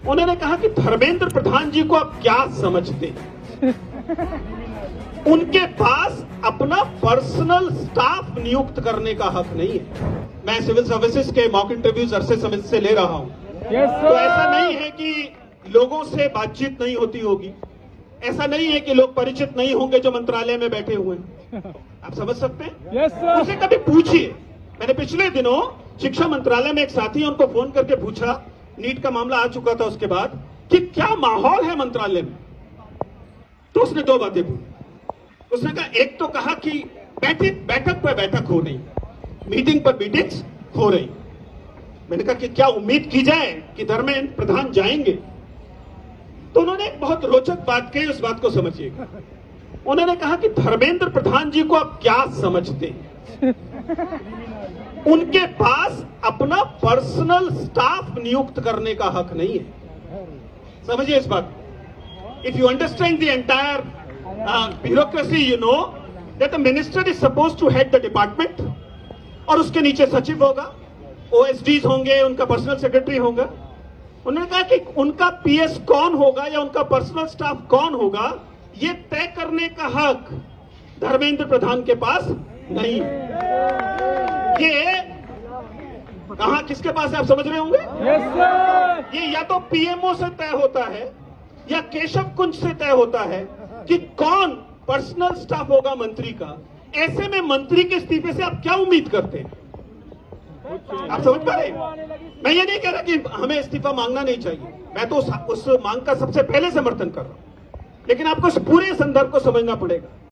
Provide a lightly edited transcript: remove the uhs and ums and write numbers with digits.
उन्होंने कहा कि धर्मेंद्र प्रधान जी को आप क्या समझते हैं? उनके पास अपना पर्सनल स्टाफ नियुक्त करने का हक नहीं है। मैं सिविल सर्विसेज के मॉक इंटरव्यूज अरसे समय से ले रहा हूं, तो ऐसा नहीं है कि लोगों से बातचीत नहीं होती होगी, ऐसा नहीं है कि लोग परिचित नहीं होंगे जो मंत्रालय में बैठे हुए हैं। आप समझ सकते हैं? उनसे कभी पूछिए। मैंने पिछले दिनों शिक्षा मंत्रालय में एक साथी, उनको फोन करके पूछा, नीट का मामला आ चुका था उसके बाद, कि क्या माहौल है मंत्रालय में। तो उसने दो बातें बोली। उसने कहा, एक तो कहा कि बैठक पर बैठक हो रही, मीटिंग पर मीटिंग्स हो रही। मैंने कहा कि क्या उम्मीद की जाए कि धर्मेंद्र प्रधान जाएंगे? तो उन्होंने एक बहुत रोचक बात कही, उस बात को समझिएगा। उन्होंने कहा कि धर्मेंद्र प्रधान जी को आप क्या समझते हैं? उनके पास अपना पर्सनल स्टाफ नियुक्त करने का हक नहीं है। समझिए इस बात। If you understand the entire bureaucracy, you know that the minister is suppose to head the department, और उसके नीचे सचिव होगा, ओएसडीज होंगे, उनका पर्सनल सेक्रेटरी होगा। उन्होंने कहा कि उनका पीएस कौन होगा या उनका पर्सनल स्टाफ कौन होगा, ये तय करने का हक धर्मेंद्र प्रधान के पास नहीं है। ये कहां किसके पास है, आप समझ रहे होंगे? ये या तो पीएमओ से तय होता है या केशव कुंज से तय होता है कि कौन पर्सनल स्टाफ होगा मंत्री का। ऐसे में मंत्री के इस्तीफे से आप क्या उम्मीद करते हैं? आप समझ पा रहे? मैं ये नहीं कह रहा कि हमें इस्तीफा मांगना नहीं चाहिए, मैं तो उस मांग का सबसे पहले समर्थन कर रहा हूं, लेकिन आपको इस पूरे संदर्भ को समझना पड़ेगा।